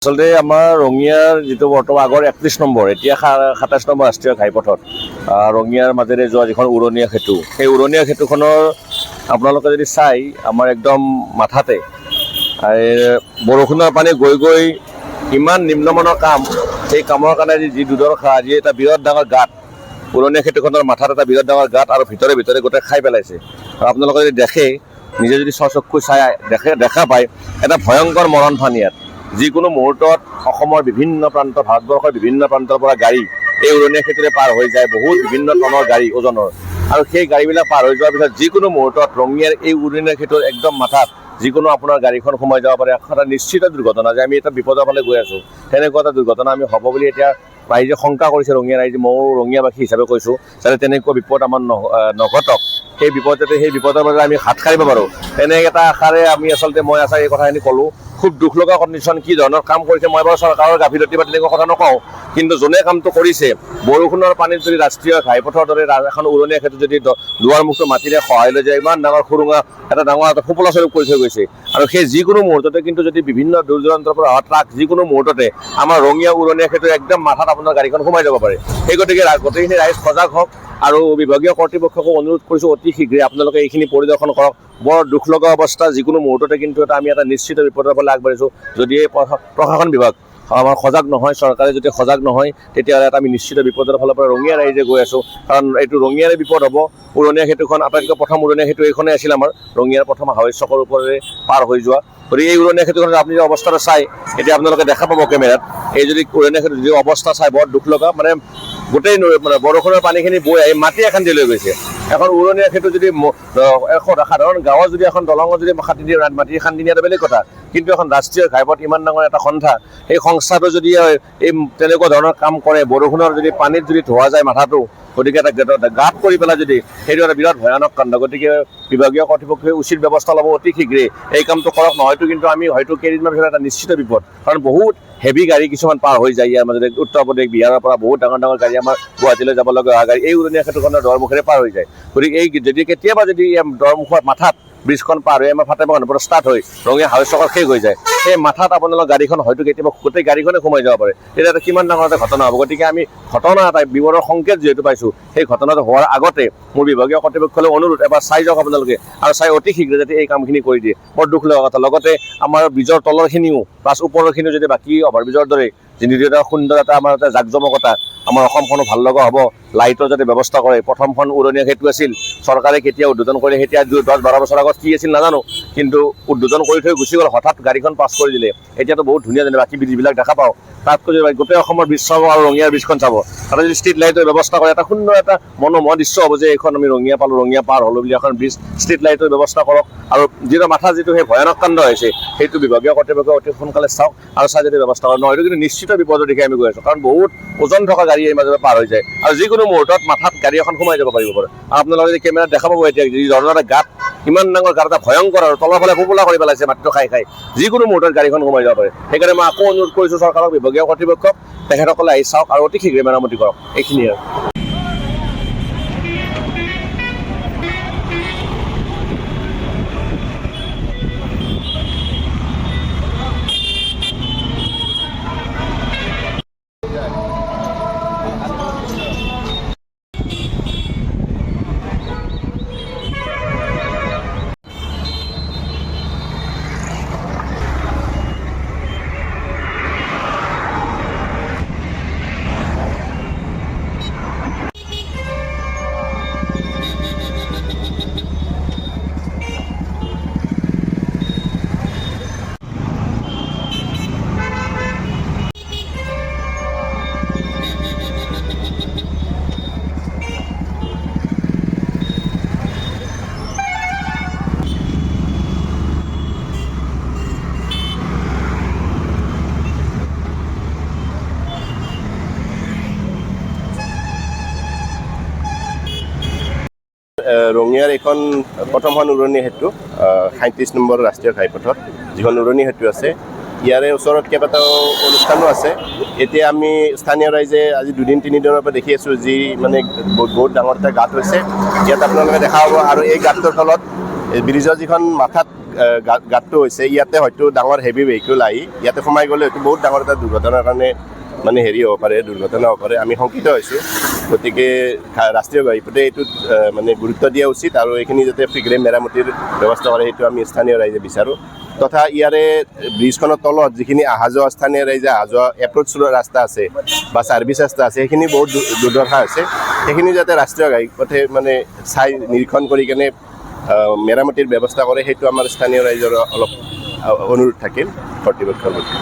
আচলতে আমাৰ ৰঙিয়াৰ যিটো বৰ্তমান আগৰ 31 নম্বৰ এতিয়া 27 নম্বৰ ৰাষ্ট্ৰীয় ঘাইপথত ৰঙিয়াৰ মাজেৰে যোৱা যিখন উৰণীয়া সেতু সেই উৰণীয়া সেতুখনৰ আপোনালোকে যদি চাই আমাৰ একদম মাথাতে বৰষুণৰ পানী গৈ গৈ ইমান নিম্নমানৰ কাম সেই কামৰ কাৰণে যি দুৰ্দশা আজি এটা বিৰাট ডাঙৰ গাঁত উৰণীয়া সেতুখনৰ মাথাত এটা বিৰাট ডাঙৰ গাঁত আৰু ভিতৰে ভিতৰে গোটেই খাই পেলাইছে আৰু আপোনালোকে যদি দেখে নিজে যদি স্বচক্ষু চাই দেখা পায় এটা ভয়ংকৰ মৰণফান ইয়াত যিকোনো মুহূৰ্তত অসমৰ বিভিন্ন প্ৰান্ত ভাৰতবৰ্ষৰ বিভিন্ন প্ৰান্তৰ পৰা গাড়ী এই উৰণীয়া সেতুৰে পাৰ হৈ যায় বহুত বিভিন্ন টনৰ গাড়ী ওজনৰ আৰু সেই গাড়ীবিলাক পাৰ হৈ যোৱাৰ পিছত যিকোনো মুহূৰ্তত ৰঙিয়াৰ এই উৰণীয়া সেতুৰ একদম মাথাত যিকোনো আপোনাৰ গাড়ীখন সোমাই যাব পাৰে এটা নিশ্চিত দুৰ্ঘটনা যে আমি এটা বিপদৰ ফালে গৈ আছোঁ তেনেকুৱা এটা দুৰ্ঘটনা আমি হ'ব বুলি এতিয়া ৰাইজে শংকা কৰিছে ৰঙিয়া ৰাইজে ময়ো ৰঙিয়াবাসী হিচাপে কৈছোঁ যাতে তেনেকুৱা বিপদ আমাৰ নঘটক সেই বিপদৰ বাবে আমি হাত সাৰিব পাৰোঁ তেনে এটা আশাৰে আমি আচলতে মই এই কথাখিনি ক'লোঁ খুব দুখ লগা কণ্ডিশ্যন কি ধৰণৰ কাম কৰিছে মই বাৰু চৰকাৰৰ গাফিলতি বা তেনেকুৱা কথা নকওঁ কিন্তু যোনে কামটো কৰিছে বৰষুণৰ পানীত যদি ৰাষ্ট্ৰীয় ঘাইপথৰ দৰে এখন উৰণীয়া সেতু যদি দুৱাৰমুখটো মাটিৰে সহায় লৈ যায় ইমান ডাঙৰ সুৰুঙা এটা ডাঙৰ এটা সুফলা স্বৰূপ কৰি থৈ গৈছে আৰু সেই যিকোনো মুহূৰ্ততে কিন্তু যদি বিভিন্ন দূৰ দূৰান্তৰ পৰা অহা ট্ৰাক যিকোনো মুহূৰ্ততে আমাৰ ৰঙিয়া উৰণীয়া সেতু একদম মাথাত আপোনাৰ গাড়ীখন সোমাই যাব পাৰে সেই গতিকে গোটেইখিনি ৰাইজ সজাগ হওক আৰু বিভাগীয় কৰ্তৃপক্ষকো অনুৰোধ কৰিছোঁ অতি শীঘ্ৰে আপোনালোকে এইখিনি পৰিদৰ্শন কৰক বৰ দুখ লগা অৱস্থা যিকোনো মুহূৰ্ততে কিন্তু আমি এটা নিশ্চিত বিপদৰ ফালে আগবাঢ়িছোঁ যদি এই প্ৰশাসন বিভাগ আমাৰ সজাগ নহয় চৰকাৰে যদি সজাগ নহয় তেতিয়াহ'লে এটা আমি নিশ্চিত বিপদৰ ফালৰ পৰা ৰঙিয়া ৰাইজে গৈ আছোঁ কাৰণ এইটো ৰঙিয়াৰে বিপদ হ'ব উৰণীয়া সেতুখন আটাইতকৈ প্ৰথম উৰণীয়া সেতু এইখনেই আছিল আমাৰ ৰঙিয়াৰ প্ৰথম হাইৱে চকৰ ওপৰেৰে পাৰ হৈ যোৱা গতিকে এই উৰণীয়া সেতুখনত আপুনি যদি অৱস্থাটো চাই এতিয়া আপোনালোকে দেখা পাব কেমেৰাত এই যদি উৰণীয়া সেতুৰ যি অৱস্থা চাই বৰ দুখ লগা মানে গোটেই মানে বৰষুণৰ পানীখিনি বৈ আহি মাটি এখন দি লৈ গৈছে এখন উৰণীয়া সেতু যদি সাধাৰণ গাঁৱৰ যদি এখন দলঙত যদি মাটি খান্দি নিয়াটো বেলেগ কথা কিন্তু এখন ৰাষ্ট্ৰীয় ঘাইপথ ইমান ডাঙৰ এটা সংস্থা সেই সংস্থাটো যদি এই তেনেকুৱা ধৰণৰ কাম কৰে বৰষুণৰ যদি পানীত যদি ধোৱা যায় মাথাটো গতিকে এটা গাঁত কৰি পেলাই যদি সেইটো এটা বিৰাট ভয়ানক কাণ্ড গতিকে বিভাগীয় কৰ্তৃপক্ষই উচিত ব্যৱস্থা ল'ব অতি শীঘ্ৰে এই কামটো কৰক নহয়তো কিন্তু আমি হয়তো কেইদিনমান পিছত এটা নিশ্চিত বিপদ কাৰণ বহুত হেভি গাড়ী কিছুমান পাৰ হৈ যায় ইয়াৰ মাজতে উত্তৰ প্ৰদেশ বিহাৰৰ পৰা বহুত ডাঙৰ ডাঙৰ গাড়ী আমাৰ গুৱাহাটীলৈ যাব লগা অহা গাড়ী এই উৰণীয়া সেতুখনৰ দুৱাৰমুখেৰে পাৰ হৈ যায় গতিকে এই যদি কেতিয়াবা যদি দুৱাৰমুখৰ মাথাত ব্ৰিজখন পাৰ হৈ আমাৰ ফাটেমাখনৰ পৰা ষ্টাৰ্ট হৈ ৰঙিয়া হাইৱে চকৰ শেষ হৈ যায় সেই মাথাত আপোনালোকৰ গাড়ীখন হয়তো কেতিয়াবা গোটেই গাড়ীখনে সোমাই যাব পাৰে তেতিয়া এটা কিমান ডাঙৰ এটা ঘটনা হ'ব গতিকে আমি ঘটনা এটা বিপদৰ সংকেত যিহেতু পাইছোঁ সেই ঘটনাটো হোৱাৰ আগতে মোৰ বিভাগীয় কৰ্তৃপক্ষলৈ অনুৰোধ এবাৰ চাই যাওক আপোনালোকে আৰু চাই অতি শীঘ্ৰে যাতে এই কামখিনি কৰি দিয়ে বৰ দুখ লগা কথা লগতে আমাৰ ব্ৰিজৰ তলৰখিনিও প্লাছ ওপৰৰখিনিও যদি বাকী অভাৰব্ৰিজৰ দৰে যিটো এটা সুন্দৰ এটা আমাৰ এটা জাকজমকতা আমাৰ অসমখনো ভাল লগা হ'ব লাইটৰ যাতে ব্যৱস্থা কৰে প্ৰথমখন উৰণীয়া সেতু আছিল চৰকাৰে কেতিয়া উদ্বোধন কৰে এতিয়া 10-12 বছৰ আগত কি আছিল নাজানো কিন্তু উদ্বোধন কৰি থৈ গুচি গ'ল হঠাৎ গাড়ীখন পাছ কৰি দিলে এতিয়াতো বহুত ধুনীয়া যেনে বাকী ব্ৰিজবিলাক দেখা পাওঁ তাতকৈ যদি গোটেই অসমৰ ব্ৰিজ চাব আৰু ৰঙিয়াৰ ব্ৰিজখন চাব তাতে যদি ষ্ট্ৰীট লাইটৰ ব্যৱস্থা কৰে এটা সুন্দৰ এটা মনোমোহা দৃশ্য হ'ব যে এইখন আমি ৰঙিয়া পালোঁ ৰঙিয়া পাৰ হ'লোঁ বুলি এখন ব্ৰিজ ষ্ট্ৰীট লাইটৰ ব্যৱস্থা কৰক আৰু যিটো মাথা যিটো সেই ভয়ানক কাণ্ড হৈছে সেইটো বিভাগীয় কৰ্তৃপক্ষই অতি সোনকালে চাওক আৰু চাই যদি ব্যৱস্থা কৰক নহয়তো কিন্তু নিশ্চিত বিপদৰ দিশে আমি গৈ আছোঁ কাৰণ বহুত ওজন থকা গাড়ী এই মাজতে পাৰ হৈ যায় আৰু যিকোনো মুহূৰ্তত মাথাত গাড়ী এখন সোমাই যাব পাৰিব পাৰে আৰু আপোনালোকে যদি কেমেৰাত দেখা পাব এতিয়া যি ধৰণৰ এটা গাঁত ইমান ডাঙৰ গাঁত এটা ভয়ংকৰ আৰু তলৰ ফালে ফোপোলা কৰি পেলাইছে মাটিটো খাই যিকোনো মুহূৰ্তত গাড়ীখন সোমাই যাব পাৰে সেইকাৰণে মই আকৌ অনুৰোধ কৰিছোঁ চৰকাৰক বিভাগীয় কৰ্তৃপক্ষক তেখেতসকলে আহি চাওক আৰু অতি শীঘ্ৰে মেৰামতি কৰক এইখিনিয়ে আৰু ৰঙিয়াৰ এইখন প্ৰথমখন উৰণীয়া সেতু 37 নম্বৰ ৰাষ্ট্ৰীয় ঘাইপথত যিখন উৰণীয়া সেতু আছে ইয়াৰে ওচৰত কেইবাটাও অনুষ্ঠানো আছে এতিয়া আমি স্থানীয় ৰাইজে আজি 2-3 দিনৰ পৰা দেখি আছোঁ যি মানে বহুত ডাঙৰ এটা গাঁত হৈছে ইয়াত আপোনালোকে দেখা পাব আৰু এই গাঁতটোৰ ফলত ব্ৰিজৰ যিখন মাথাত গাঁতটো হৈছে ইয়াতে হয়তো ডাঙৰ হেভি ভেহিকুল আহি ইয়াতে সোমাই গ'লে হয়তো বহুত ডাঙৰ এটা দুৰ্ঘটনাৰ কাৰণে মানে হেৰি হ'ব পাৰে, দুৰ্ঘটনা হ'ব পাৰে। আমি শংকিত হৈছোঁ, গতিকে ৰাষ্ট্ৰীয় ঘাইপথে এইটোত মানে গুৰুত্ব দিয়া উচিত আৰু এইখিনি যাতে শীঘ্ৰে মেৰামতিৰ ব্যৱস্থা কৰে সেইটো আমি স্থানীয় ৰাইজে বিচাৰোঁ। তথা ইয়াৰে ব্ৰিজখনৰ তলত যিখিনি অহা যোৱা স্থানীয় ৰাইজে অহা যোৱা এপ্ৰ'চ ৰাস্তা আছে বা ছাৰ্ভিচ ৰাস্তা আছে সেইখিনি বহুত দুৰ্দশা আছে, সেইখিনি যাতে ৰাষ্ট্ৰীয় ঘাইপথে মানে চাই নিৰীক্ষণ কৰি কেনে মেৰামতিৰ ব্যৱস্থা কৰে সেইটো আমাৰ স্থানীয় ৰাইজৰ অলপ অনুৰোধ থাকিল কৰ্তৃপক্ষৰ প্ৰতি।